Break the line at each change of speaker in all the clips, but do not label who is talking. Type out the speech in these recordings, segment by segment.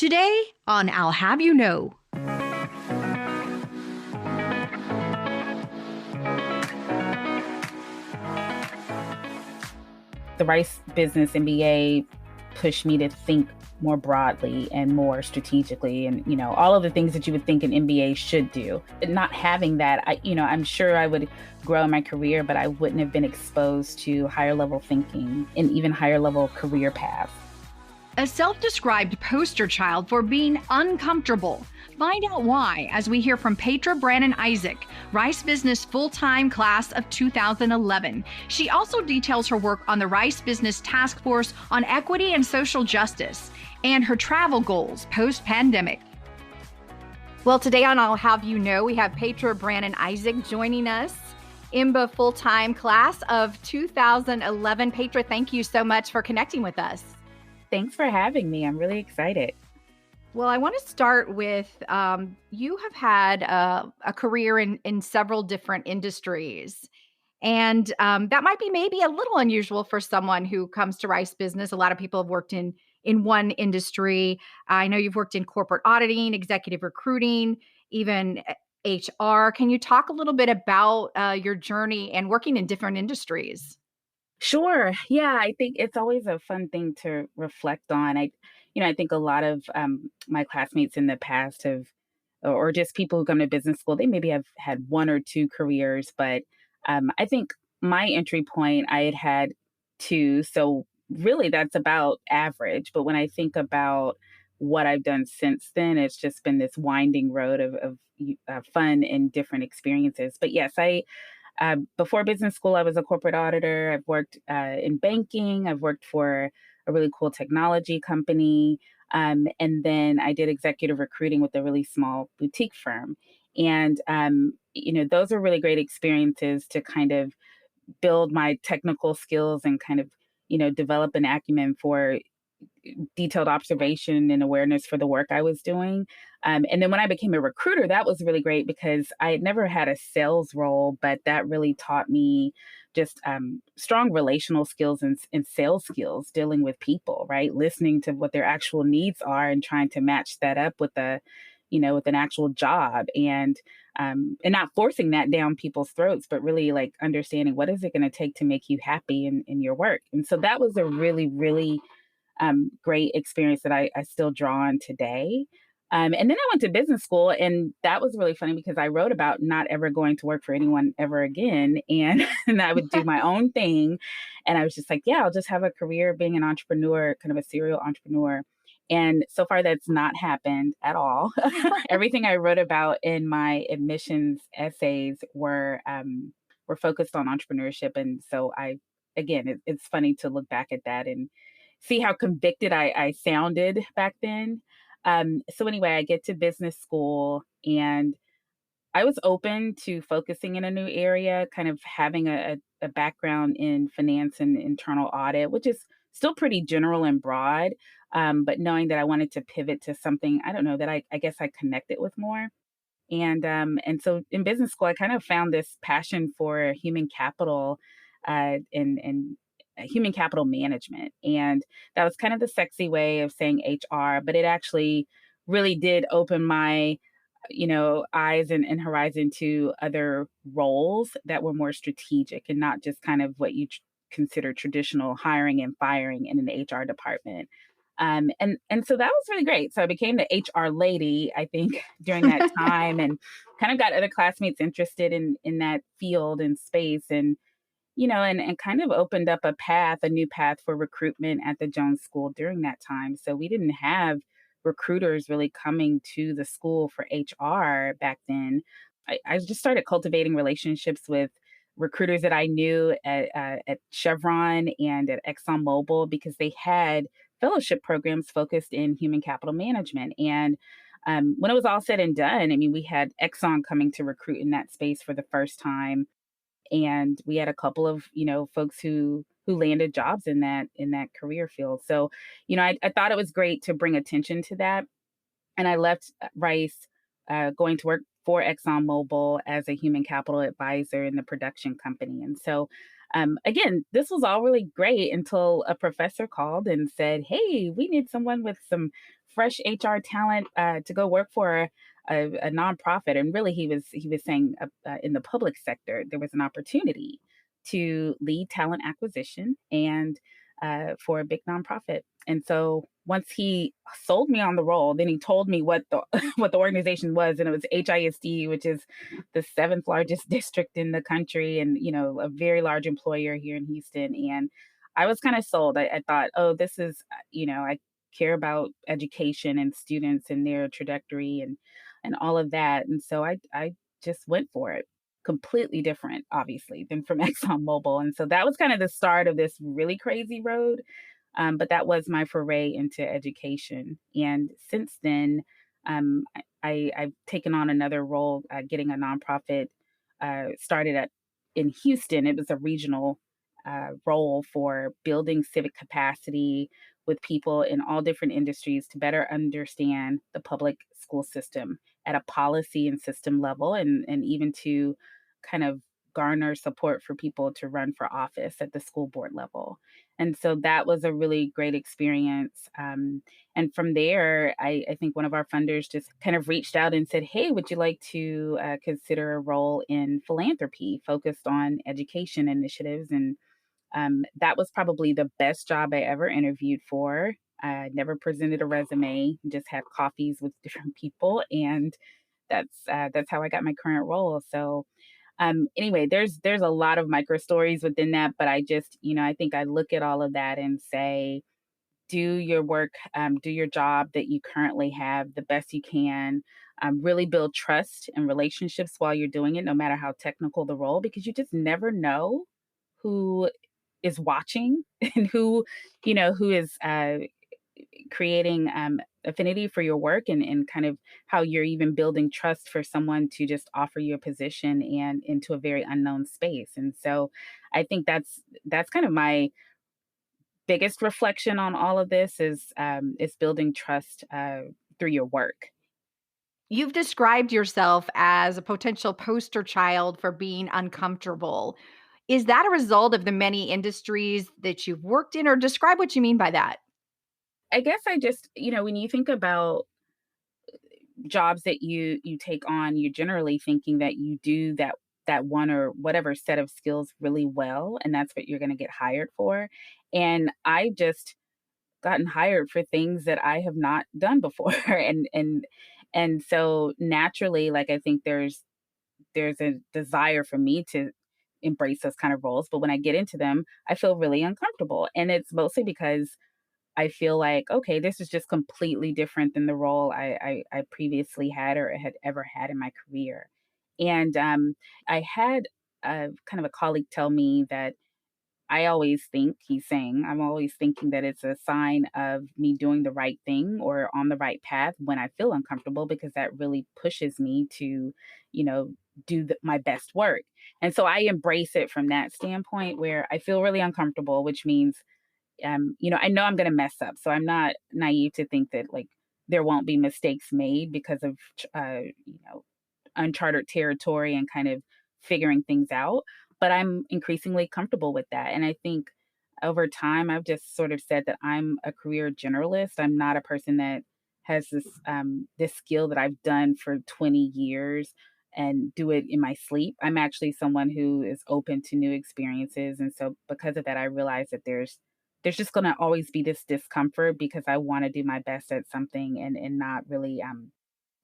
Today on I'll Have You Know.
The Rice Business MBA pushed me to think more broadly and more strategically and, all of the things that you would think an MBA should do. Not having that, I'm sure I would grow in my career, but I wouldn't have been exposed to higher level thinking and even higher level career paths.
A self-described poster child for being uncomfortable. Find out why as we hear from Patra Brannon-Isaac, Rice Business full-time class of 2011. She also details her work on the Rice Business Task Force on Equity and Social Justice and her travel goals post-pandemic. Well, today on I'll Have You Know, we have Patra Brannon-Isaac joining us. IMBA full-time class of 2011. Patra, thank you so much for connecting with us.
Thanks for having me. I'm really excited.
Well, I want to start with you have had a career in several different industries. And that might be maybe a little unusual for someone who comes to Rice Business. A lot of people have worked in one industry. I know you've worked in corporate auditing, executive recruiting, even HR. Can you talk a little bit about your journey and working in different industries?
Sure. Yeah, I think it's always a fun thing to reflect on. I think a lot of my classmates in the past have, or just people who come to business school, they maybe have had one or two careers, but I think my entry point, I had two. So really that's about average. But when I think about what I've done since then, it's just been this winding road of fun and different experiences. But yes, before business school, I was a corporate auditor. I've worked in banking. I've worked for a really cool technology company. And then I did executive recruiting with a really small boutique firm. And, those are really great experiences to kind of build my technical skills and kind of, develop an acumen for detailed observation and awareness for the work I was doing. And then when I became a recruiter, that was really great because I had never had a sales role, but that really taught me just strong relational skills and sales skills dealing with people, right? Listening to what their actual needs are and trying to match that up with with an actual job and not forcing that down people's throats, but really like understanding what is it going to take to make you happy in your work. And so that was a really, really great experience that I still draw on today. And then I went to business school, and that was really funny because I wrote about not ever going to work for anyone ever again. And, and I would do my own thing. And I was just like, yeah, I'll just have a career being an entrepreneur, kind of a serial entrepreneur. And so far, that's not happened at all. Everything I wrote about in my admissions essays were focused on entrepreneurship. And so it's funny to look back at that and see how convicted I sounded back then. So anyway, I get to business school and I was open to focusing in a new area, kind of having a background in finance and internal audit, which is still pretty general and broad, but knowing that I wanted to pivot to something, I don't know, that I guess I connected with more. And so in business school, I kind of found this passion for human capital and human capital management. And that was kind of the sexy way of saying HR, but it actually really did open my eyes and horizon to other roles that were more strategic and not just kind of what you consider traditional hiring and firing in an HR department. And so that was really great. So I became the HR lady, I think, during that time, and kind of got other classmates interested in that field and space, and kind of opened up a new path for recruitment at the Jones School during that time. So we didn't have recruiters really coming to the school for HR back then. I just started cultivating relationships with recruiters that I knew at Chevron and at ExxonMobil because they had fellowship programs focused in human capital management. And when it was all said and done, I mean, we had Exxon coming to recruit in that space for the first time, and we had a couple of folks who landed jobs in that career field. So I thought it was great to bring attention to that, and I left Rice going to work for ExxonMobil as a human capital advisor in the production company. And so again, this was all really great until a professor called and said, "Hey, we need someone with some fresh HR talent to go work for a nonprofit." And really, he was saying in the public sector there was an opportunity to lead talent acquisition and for a big nonprofit. And so once he sold me on the role, then he told me what the what the organization was, and it was HISD, which is the seventh largest district in the country, and a very large employer here in Houston. And I was kind of sold. I thought, oh, this is I care about education and students and their trajectory and all of that, and so I just went for it. Completely different, obviously, than from ExxonMobil, and so that was kind of the start of this really crazy road. But that was my foray into education. And since then, I've taken on another role, getting a nonprofit started at in Houston. It was a regional role for building civic capacity with people in all different industries to better understand the public school system at a policy and system level, and even to kind of garner support for people to run for office at the school board level. And so that was a really great experience. And from there, I think one of our funders just kind of reached out and said, "Hey, would you like to consider a role in philanthropy focused on education initiatives?" And that was probably the best job I ever interviewed for. I never presented a resume, just had coffees with different people, and that's how I got my current role. So anyway, there's a lot of micro stories within that, but I just, I think I look at all of that and say, do your work, do your job that you currently have the best you can. Really build trust and relationships while you're doing it, no matter how technical the role, because you just never know who is watching and who is creating affinity for your work, and kind of how you're even building trust for someone to just offer you a position and into a very unknown space. And so I think that's kind of my biggest reflection on all of this is building trust through your work.
You've described yourself as a potential poster child for being uncomfortable. Is that a result of the many industries that you've worked in, or describe what you mean by that?
I guess I just, when you think about jobs that you take on, you're generally thinking that you do that one or whatever set of skills really well, and that's what you're going to get hired for. And I just gotten hired for things that I have not done before, and so naturally, like, I think there's a desire for me to embrace those kind of roles, but when I get into them, I feel really uncomfortable, and it's mostly because I feel like, okay, this is just completely different than the role I previously had or had ever had in my career. And I had kind of a colleague tell me that I always think, he's saying, I'm always thinking that it's a sign of me doing the right thing or on the right path when I feel uncomfortable, because that really pushes me to, you know, my best work. And so I embrace it from that standpoint where I feel really uncomfortable, which means I know I'm going to mess up. So I'm not naive to think that, like, there won't be mistakes made because of, uncharted territory and kind of figuring things out. But I'm increasingly comfortable with that. And I think over time, I've just sort of said that I'm a career generalist. I'm not a person that has this skill that I've done for 20 years and do it in my sleep. I'm actually someone who is open to new experiences. And so because of that, I realize that there's just going to always be this discomfort because I want to do my best at something and not really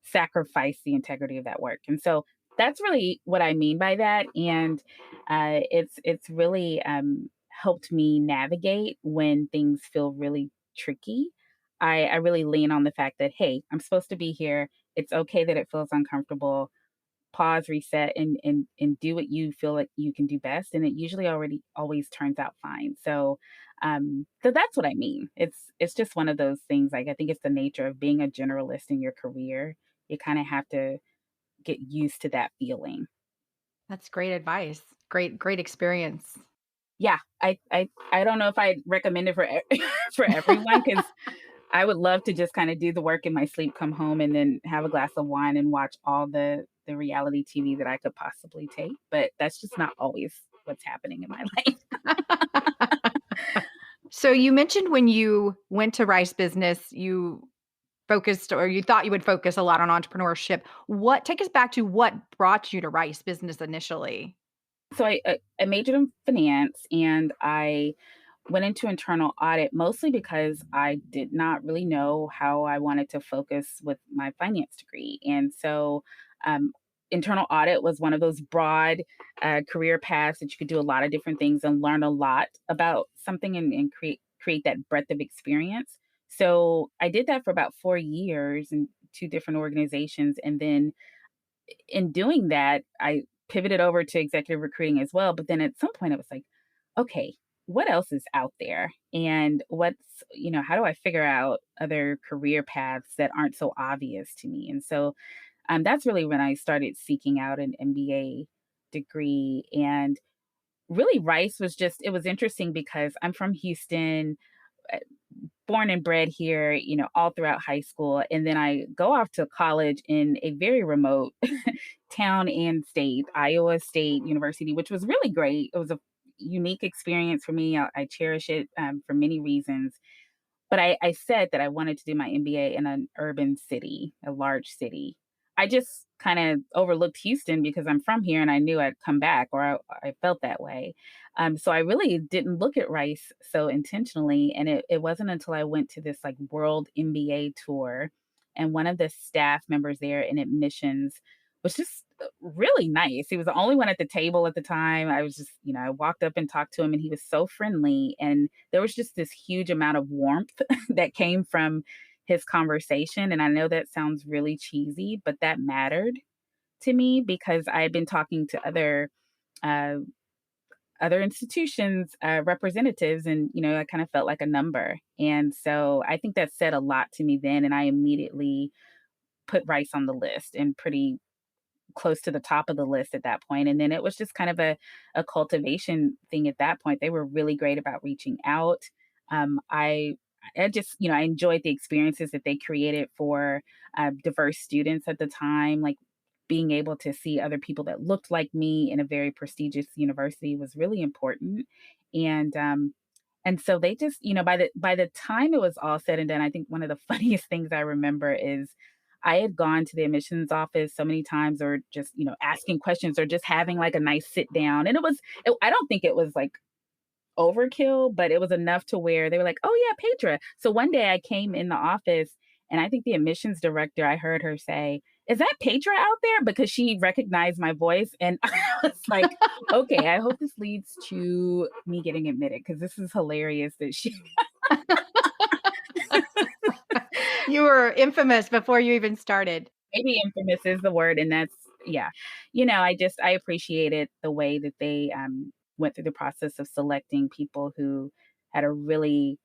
sacrifice the integrity of that work. And so that's really what I mean by that. And it's really helped me navigate when things feel really tricky. I really lean on the fact that, hey, I'm supposed to be here. It's okay that it feels uncomfortable. Pause, reset, and do what you feel like you can do best, and it usually already always turns out fine. So that's what I mean. It's just one of those things. Like, I think it's the nature of being a generalist in your career. You kind of have to get used to that feeling.
That's great advice. Great experience.
Yeah, I don't know if I recommend it for for everyone, because I would love to just kind of do the work in my sleep, come home, and then have a glass of wine and watch all the reality TV that I could possibly take. But that's just not always what's happening in my life.
So you mentioned when you went to Rice Business, you focused or you thought you would focus a lot on entrepreneurship. Take us back to what brought you to Rice Business initially?
So I majored in finance, and I went into internal audit mostly because I did not really know how I wanted to focus with my finance degree. And so um, internal audit was one of those broad career paths that you could do a lot of different things and learn a lot about something, and create that breadth of experience. So I did that for about 4 years in two different organizations. And then in doing that, I pivoted over to executive recruiting as well. But then at some point, it was like, okay, what else is out there? And how do I figure out other career paths that aren't so obvious to me? And so that's really when I started seeking out an MBA degree. And really, Rice was it was interesting because I'm from Houston, uh, born and bred here, all throughout high school. And then I go off to college in a very remote town and state, Iowa State University, which was really great. It was a unique experience for me. I cherish it for many reasons. But I said that I wanted to do my MBA in an urban city, a large city. I just kind of overlooked Houston because I'm from here and I knew I'd come back, or I felt that way. So I really didn't look at Rice so intentionally. And it wasn't until I went to this like world MBA tour, and one of the staff members there in admissions was just really nice. He was the only one at the table at the time. I was just, I walked up and talked to him, and he was so friendly. And there was just this huge amount of warmth that came from his conversation. And I know that sounds really cheesy, but that mattered to me because I had been talking to uh, other institutions, representatives, and I kind of felt like a number. And so I think that said a lot to me then, and I immediately put Rice on the list, and pretty close to the top of the list at that point. And then it was just kind of a cultivation thing at that point. They were really great about reaching out. Um, I I just, I enjoyed the experiences that they created for diverse students at the time. Like being able to see other people that looked like me in a very prestigious university was really important. And so they just, by the time it was all said and done, I think one of the funniest things I remember is I had gone to the admissions office so many times, or just, asking questions, or just having like a nice sit down. And I don't think it was like overkill, but it was enough to where they were like, "Oh yeah, Petra." So one day I came in the office, and I think the admissions director, I heard her say, "Is that Petra out there?" Because she recognized my voice. And I was like, "Okay, I hope this leads to me getting admitted, because this is hilarious that she."
You were infamous before you even started.
Maybe infamous is the word, and that's, yeah. I appreciated the way that they went through the process of selecting people who had a really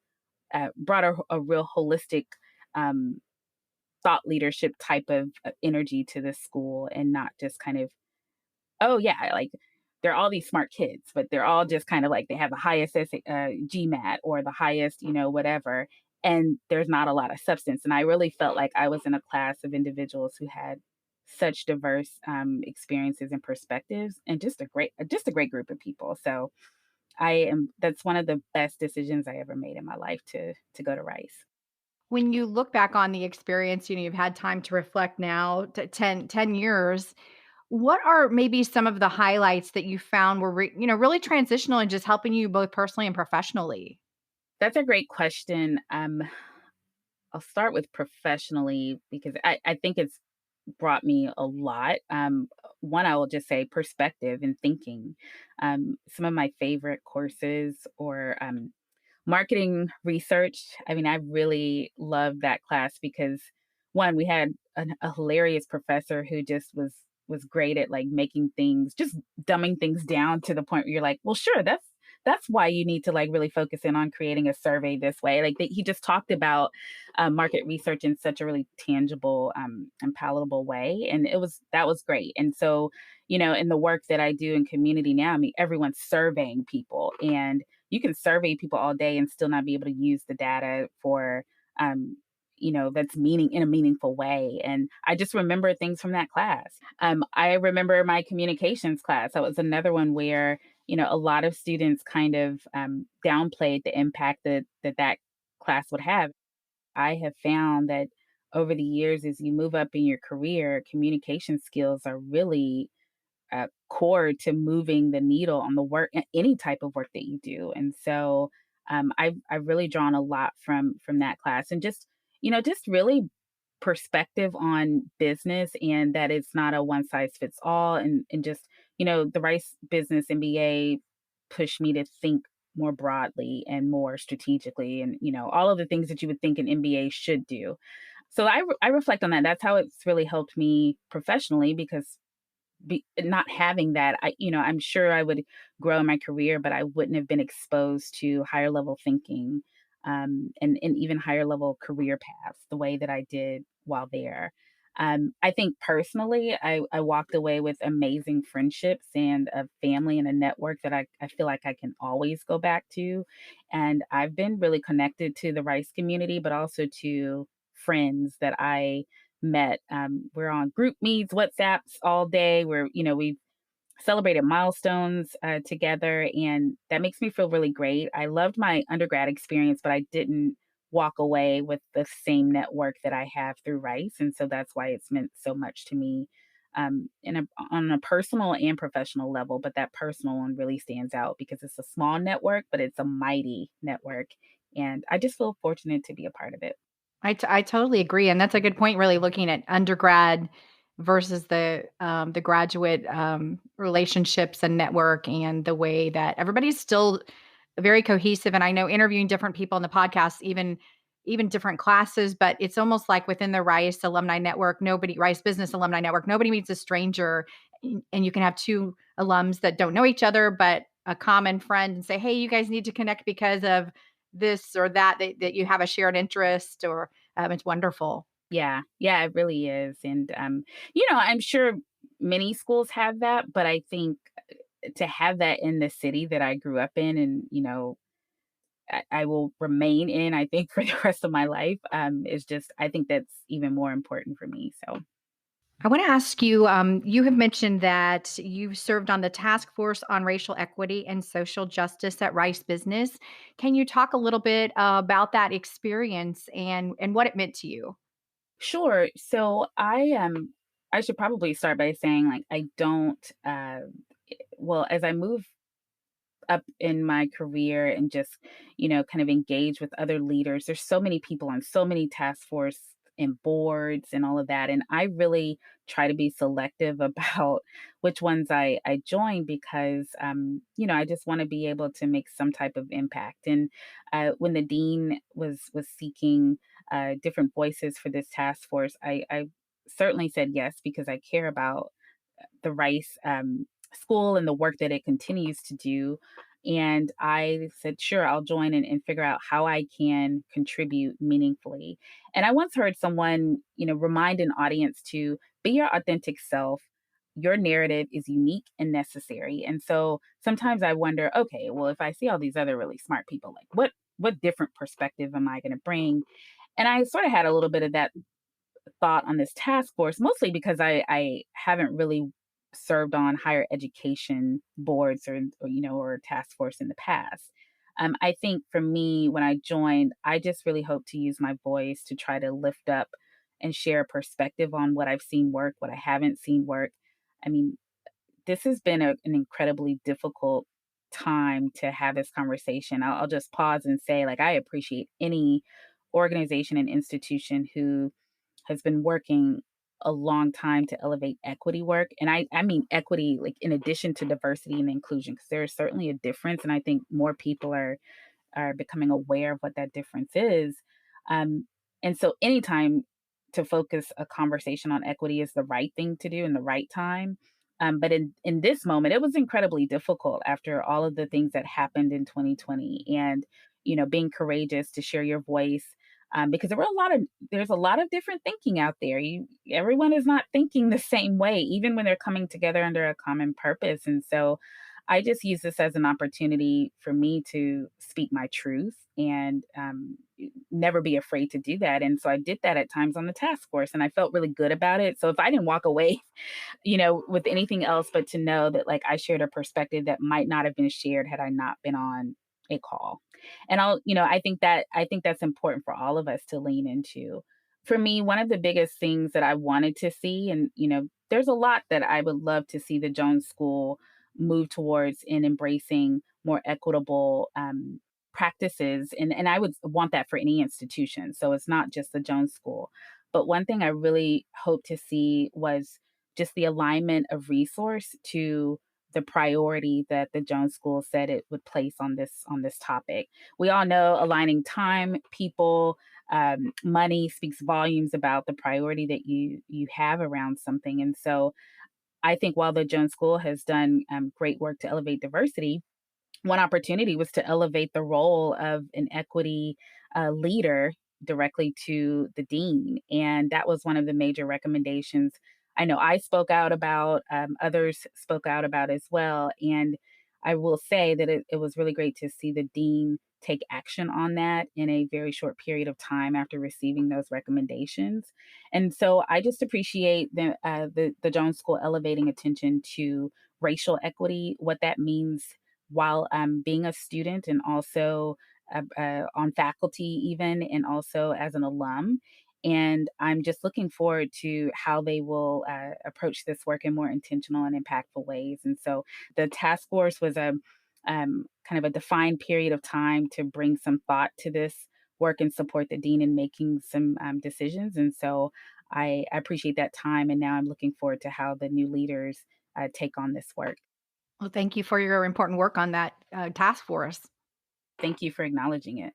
brought a real holistic um, thought leadership type of energy to the school, and not just kind of, oh yeah, like they're all these smart kids, but they're all just kind of like they have the highest GMAT, or the highest, whatever, and there's not a lot of substance. And I really felt like I was in a class of individuals who had such diverse experiences and perspectives, and just a great group of people. So that's one of the best decisions I ever made in my life, to go to Rice.
When you look back on the experience, you've had time to reflect now, 10 years. What are maybe some of the highlights that you found were, really transitional and just helping you both personally and professionally?
That's a great question. I'll start with professionally, because I think it's brought me a lot. One, I will just say perspective and thinking. Some of my favorite courses, or marketing research. I mean, I really loved that class because, one, we had a hilarious professor who just was great at like making things, just dumbing things down to the point where you're like, well, sure, that's why you need to like really focus in on creating a survey this way. Like he just talked about market research in such a really tangible and palatable way, and that was great. And so, in the work that I do in community now, I mean, everyone's surveying people, and you can survey people all day and still not be able to use the data for um that's meaning in a meaningful way. And I just remember things from that class. I remember my communications class. That was another one where a lot of students kind of downplayed the impact that class would have. I have found that over the years, as you move up in your career, communication skills are really core to moving the needle on the work, any type of work that you do. And so I've really drawn a lot from that class, and just really perspective on business, and that it's not a one size fits all, and just the Rice Business MBA pushed me to think more broadly and more strategically, and all of the things that you would think an MBA should do. So I reflect on that. That's how it's really helped me professionally, because not having that, I'm sure I would grow in my career, but I wouldn't have been exposed to higher level thinking, and even higher level career paths the way that I did while there. I think personally, I walked away with amazing friendships and a family and a network that I feel like I can always go back to. And I've been really connected to the Rice community, but also to friends that I met. We're on group meets, WhatsApps all day. We've celebrated milestones together, and that makes me feel really great. I loved my undergrad experience, but I didn't walk away with the same network that I have through Rice, and so that's why it's meant so much to me. On a personal and professional level, but that personal one really stands out because it's a small network, but it's a mighty network. And I just feel fortunate to be a part of it.
I totally agree, and that's a good point, really looking at undergrad versus the graduate, relationships and network, and the way that everybody's still very cohesive. And I know interviewing different people in the podcast, even different classes, but it's almost like within the Rice alumni network, Rice Business Alumni Network, nobody meets a stranger, and you can have 2 alums that don't know each other, but a common friend, and say, "Hey, you guys need to connect because of this or that you have a shared interest," or it's wonderful.
Yeah, yeah, it really is. And I'm sure many schools have that, but I think to have that in the city that I grew up in, and I will remain in, I think, for the rest of my life, is just, I think that's even more important for me. So
I want to ask you, you have mentioned that you served on the task force on racial equity and social justice at Rice Business. Can you talk a little bit about that experience and what it meant to you?
sure. So I should probably start by saying, like, I don't well, as I move up in my career and just, kind of engage with other leaders. There's so many people on so many task force and boards and all of that. And I really try to be selective about which ones I join, because, I just want to be able to make some type of impact. And when the dean was seeking different voices for this task force, I certainly said yes, because I care about the Rice school and the work that it continues to do. And I said, sure, I'll join and figure out how I can contribute meaningfully. And I once heard someone, remind an audience to be your authentic self. Your narrative is unique and necessary. And so sometimes I wonder, okay, well, if I see all these other really smart people, like what different perspective am I going to bring? And I sort of had a little bit of that thought on this task force, mostly because I haven't really served on higher education boards, or task force in the past. I think for me, when I joined, I just really hope to use my voice to try to lift up and share a perspective on what I've seen work, what I haven't seen work. I mean, this has been an incredibly difficult time to have this conversation. I'll just pause and say, like, I appreciate any organization and institution who has been working a long time to elevate equity work. And I mean equity, like, in addition to diversity and inclusion, because there is certainly a difference. And I think more people are becoming aware of what that difference is. Um, and so anytime to focus a conversation on equity is the right thing to do in the right time. But in this moment, it was incredibly difficult after all of the things that happened in 2020, and being courageous to share your voice, because there's a lot of different thinking out there. Everyone is not thinking the same way, even when they're coming together under a common purpose. And so I just use this as an opportunity for me to speak my truth, and never be afraid to do that. And so I did that at times on the task force and I felt really good about it. So if I didn't walk away, with anything else, but to know that like I shared a perspective that might not have been shared had I not been on a call. And I think that's important for all of us to lean into. For me, one of the biggest things that I wanted to see, and there's a lot that I would love to see the Jones School move towards in embracing more equitable practices. And I would want that for any institution. So it's not just the Jones School. But one thing I really hope to see was just the alignment of resource to the priority that the Jones School said it would place on this topic. We all know aligning time, people, money speaks volumes about the priority that you have around something. And so I think while the Jones School has done great work to elevate diversity, one opportunity was to elevate the role of an equity leader directly to the dean. And that was one of the major recommendations I know I spoke out about, others spoke out about as well. And I will say that it was really great to see the dean take action on that in a very short period of time after receiving those recommendations. And so I just appreciate the Jones School elevating attention to racial equity, what that means while being a student and also on faculty, even, and also as an alum. And I'm just looking forward to how they will approach this work in more intentional and impactful ways. And so the task force was a kind of a defined period of time to bring some thought to this work and support the dean in making some decisions. And so I appreciate that time. And now I'm looking forward to how the new leaders take on this work.
Well, thank you for your important work on that task force.
Thank you for acknowledging it.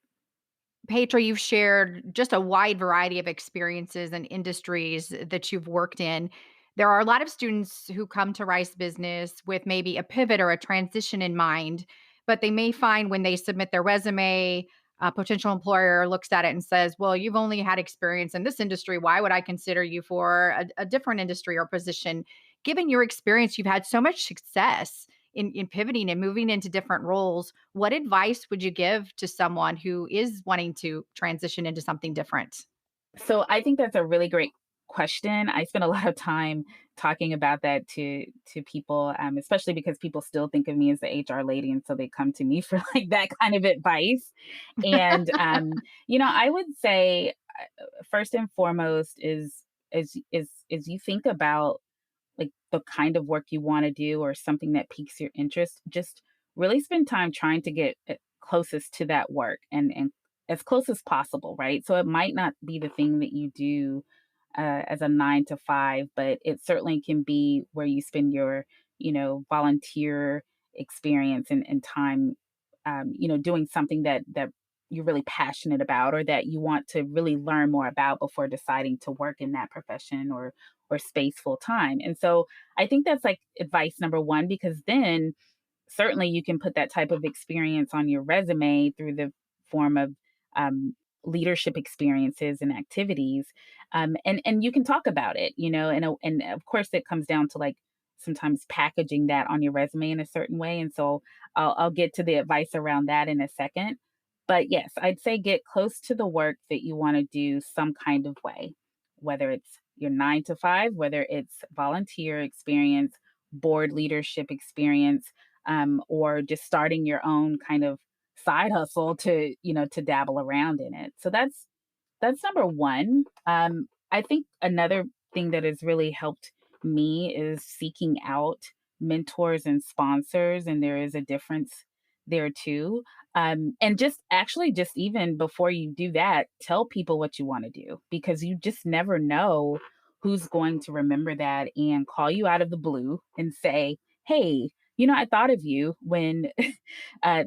Petra, you've shared just a wide variety of experiences and industries that you've worked in. There are a lot of students who come to Rice Business with maybe a pivot or a transition in mind, but they may find when they submit their resume, a potential employer looks at it and says, well, you've only had experience in this industry. Why would I consider you for a different industry or position? Given your experience, you've had so much success in pivoting and moving into different roles. What advice would you give to someone who is wanting to transition into something different?
So I think that's a really great question. I spend a lot of time talking about that to people, especially because people still think of me as the HR lady, and so they come to me for like that kind of advice. And I would say first and foremost is you think about like the kind of work you want to do or something that piques your interest, just really spend time trying to get closest to that work and as close as possible, right? So it might not be the thing that you do as a 9 to 5, but it certainly can be where you spend your, volunteer experience and time, doing something that you're really passionate about or that you want to really learn more about before deciding to work in that profession or space full time. And so I think that's like advice number one, because then certainly you can put that type of experience on your resume through the form of um, leadership experiences and activities, and you can talk about it, and of course it comes down to like sometimes packaging that on your resume in a certain way. And so I'll get to the advice around that in a second. But yes, I'd say get close to the work that you want to do some kind of way, whether it's your 9 to 5, whether it's volunteer experience, board leadership experience, or just starting your own kind of side hustle to dabble around in it. So that's number one. I think another thing that has really helped me is seeking out mentors and sponsors, and there is a difference there too. And just actually, just even before you do that, tell people what you want to do, because you just never know who's going to remember that and call you out of the blue and say, hey, I thought of you when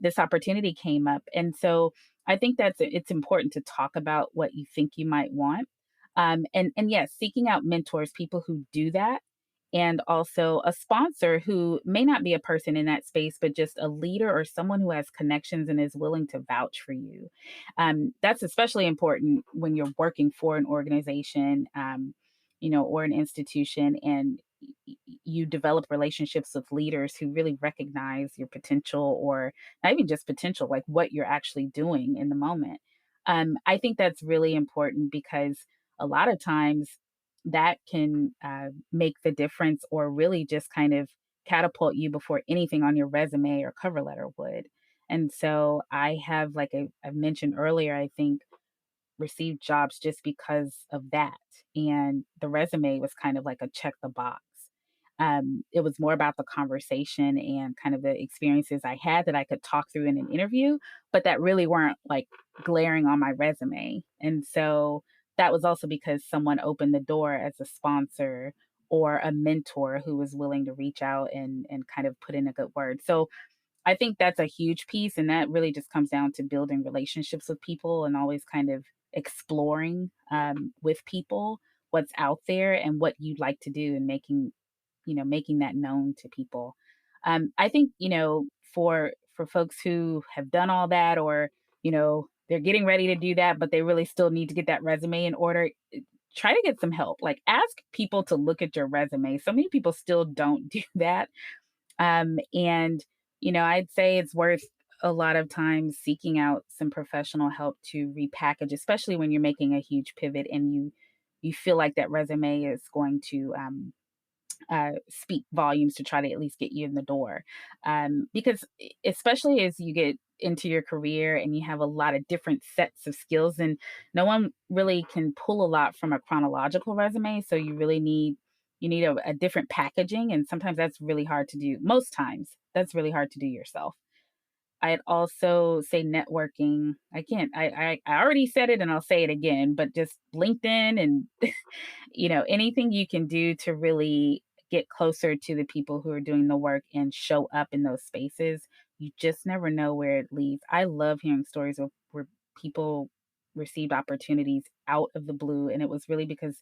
this opportunity came up. And so I think it's important to talk about what you think you might want. And yes, seeking out mentors, people who do that, and also a sponsor who may not be a person in that space, but just a leader or someone who has connections and is willing to vouch for you. That's especially important when you're working for an organization, or an institution, and you develop relationships with leaders who really recognize your potential, or not even just potential, like what you're actually doing in the moment. I think that's really important because a lot of times that can make the difference or really just kind of catapult you before anything on your resume or cover letter would. And so I have, like I mentioned earlier, I think received jobs just because of that. And the resume was kind of like a check the box. It was more about the conversation and kind of the experiences I had that I could talk through in an interview, but that really weren't like glaring on my resume. And so that was also because someone opened the door as a sponsor or a mentor who was willing to reach out and kind of put in a good word. So I think that's a huge piece, and that really just comes down to building relationships with people and always kind of exploring with people what's out there and what you'd like to do and making that known to people. I think, for folks who have done all that or, they're getting ready to do that, but they really still need to get that resume in order. Try to get some help. Like ask people to look at your resume. So many people still don't do that. And, I'd say it's worth a lot of times seeking out some professional help to repackage, especially when you're making a huge pivot and you feel like that resume is going to speak volumes to try to at least get you in the door. Because especially as you get into your career and you have a lot of different sets of skills, and no one really can pull a lot from a chronological resume. So you need a different packaging, and sometimes that's really hard to do. Most times, that's really hard to do yourself. I'd also say networking. I can't. I already said it, and I'll say it again. But just LinkedIn and anything you can do to really get closer to the people who are doing the work and show up in those spaces. You just never know where it leads. I love hearing stories of where people received opportunities out of the blue, and it was really because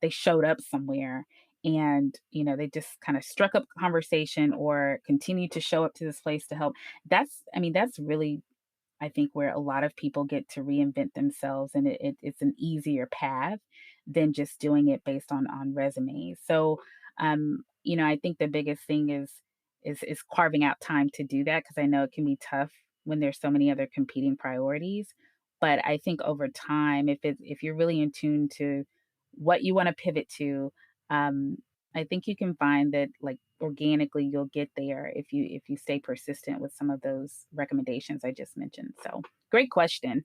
they showed up somewhere and they just kind of struck up a conversation or continued to show up to this place to help. That's really, I think, where a lot of people get to reinvent themselves, and it's an easier path than just doing it based on resumes. So, I think the biggest thing is carving out time to do that because I know it can be tough when there's so many other competing priorities. But I think over time, if you're really in tune to what you want to pivot to, um, I think you can find that like organically you'll get there if you stay persistent with some of those recommendations I just mentioned. So, great question.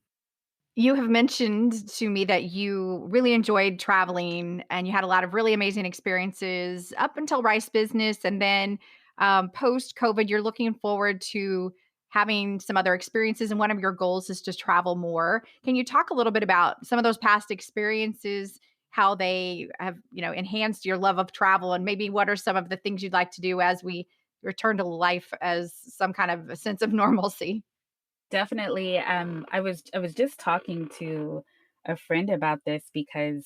You have mentioned to me that you really enjoyed traveling and you had a lot of really amazing experiences up until Rice Business. And then post COVID, you're looking forward to having some other experiences. And one of your goals is to travel more. Can you talk a little bit about some of those past experiences, how they have, enhanced your love of travel? And maybe what are some of the things you'd like to do as we return to life as some kind of a sense of normalcy?
Definitely. I was just talking to a friend about this because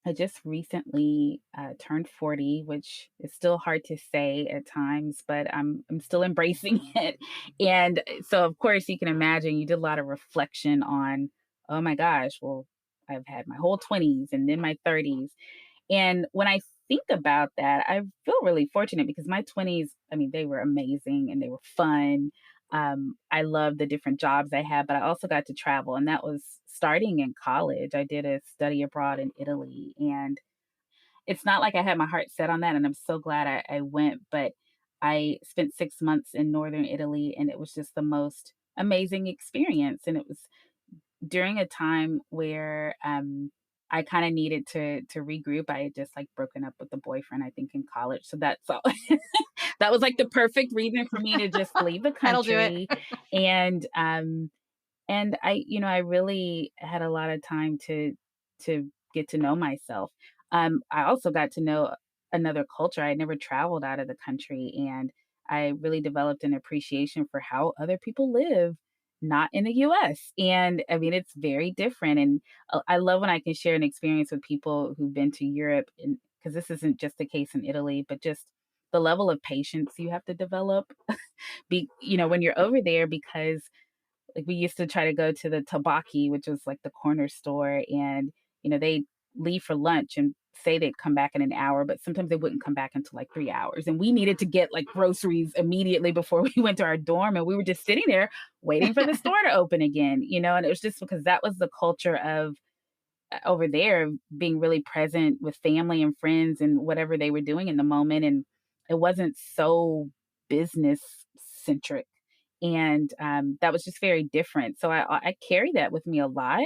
I just recently turned 40, which is still hard to say at times, but I'm still embracing it. And so, of course, you can imagine you did a lot of reflection on, oh my gosh, well, I've had my whole 20s and then my 30s. And when I think about that, I feel really fortunate because my 20s, they were amazing and they were fun. I loved the different jobs I had, but I also got to travel, and that was starting in college. I did a study abroad in Italy, and it's not like I had my heart set on that, and I'm so glad I went. But I spent 6 months in northern Italy, and it was just the most amazing experience. And it was during a time where I kind of needed to regroup. I had just like broken up with a boyfriend, I think, in college. So that's all. That was like the perfect reason for me to just leave the
That'll do it.
country. And I really had a lot of time to get to know myself. I also got to know another culture. I never traveled out of the country, and I really developed an appreciation for how other people live, not in the US. And it's very different. And I love when I can share an experience with people who've been to Europe, and because this isn't just the case in Italy, but just the level of patience you have to develop when you're over there, because like we used to try to go to the tabaki, which was like the corner store, and they leave for lunch and say they'd come back in an hour, but sometimes they wouldn't come back until like 3 hours. And we needed to get like groceries immediately before we went to our dorm. And we were just sitting there waiting for the store to open again, and it was just because that was the culture of over there being really present with family and friends and whatever they were doing in the moment. And it wasn't so business centric. And that was just very different. So I carry that with me a lot,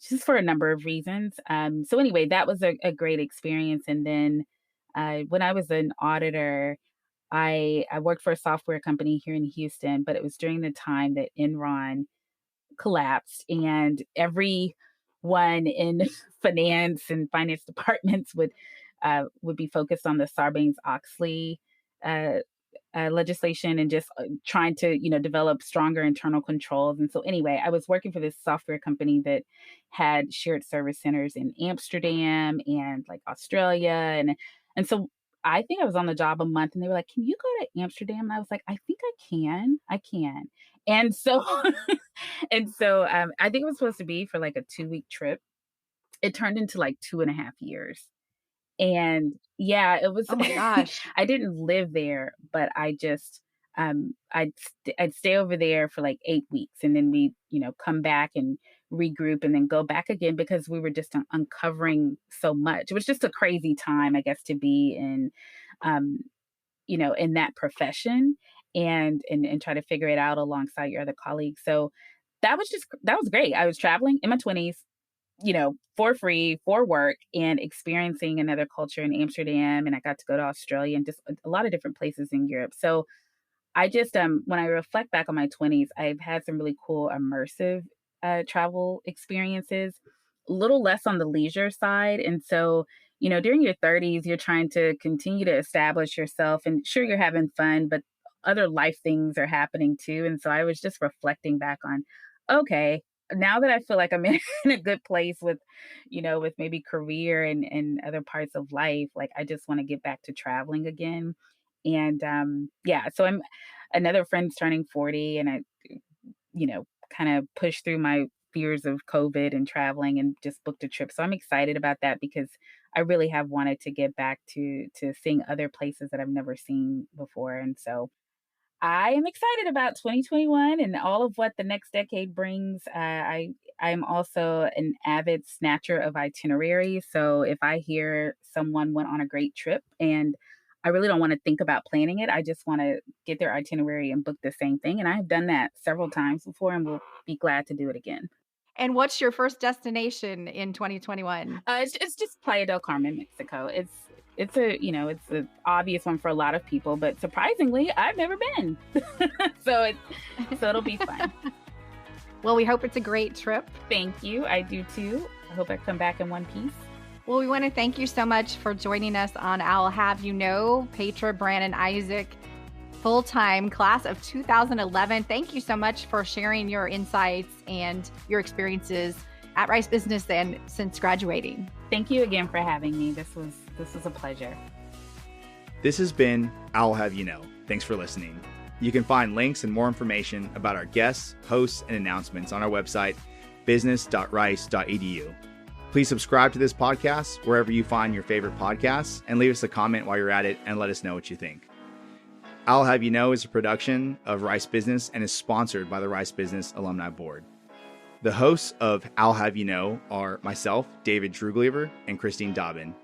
just for a number of reasons. So anyway, that was a great experience. And then when I was an auditor, I worked for a software company here in Houston, but it was during the time that Enron collapsed, and everyone in finance departments would be focused on the Sarbanes-Oxley uh, legislation, and just trying to develop stronger internal controls. And so anyway, I was working for this software company that had shared service centers in Amsterdam and like Australia, and so I think I was on the job a month, and they were like, "Can you go to Amsterdam?" And I was like, "I think I can." And so I think it was supposed to be for like a 2-week trip. It turned into like 2.5 years. And yeah, it was
Oh my gosh.
I didn't live there, but I just I'd stay over there for like 8 weeks, and then we, come back and regroup and then go back again, because we were just uncovering so much. It was just a crazy time, I guess, to be um in that profession, and try to figure it out alongside your other colleagues. So that was great. I was traveling in my 20s, for free for work, and experiencing another culture in Amsterdam. And I got to go to Australia and just a lot of different places in Europe. So I just, when I reflect back on my 20s, I've had some really cool immersive travel experiences, a little less on the leisure side. And so, during your 30s, you're trying to continue to establish yourself, and sure, you're having fun, but other life things are happening too. And so I was just reflecting back on, okay, now that I feel like I'm in, in a good place with maybe career and other parts of life, like I just want to get back to traveling again. And yeah, so I'm another friend's turning 40, and I, kind of pushed through my fears of COVID and traveling, and just booked a trip. So I'm excited about that, because I really have wanted to get back to seeing other places that I've never seen before. And so I am excited about 2021 and all of what the next decade brings. I'm also an avid snatcher of itineraries. So if I hear someone went on a great trip, and I really don't want to think about planning it, I just want to get their itinerary and book the same thing. And I've done that several times before, and will be glad to do it again.
And what's your first destination in 2021?
It's just Playa del Carmen, Mexico. It's an obvious one for a lot of people, but surprisingly, I've never been. so it'll be fun.
Well, we hope it's a great trip.
Thank you. I do too. I hope I come back in one piece.
Well, we want to thank you so much for joining us on I'll Have You Know, Patra Brannon-Isaac, full-time class of 2011. Thank you so much for sharing your insights and your experiences at Rice Business and since graduating.
Thank you again for having me. This was a pleasure.
This has been I'll Have You Know. Thanks for listening. You can find links and more information about our guests, hosts, and announcements on our website, business.rice.edu. Please subscribe to this podcast wherever you find your favorite podcasts, and leave us a comment while you're at it and let us know what you think. I'll Have You Know is a production of Rice Business and is sponsored by the Rice Business Alumni Board. The hosts of I'll Have You Know are myself, David Druglever, and Christine Dobbin.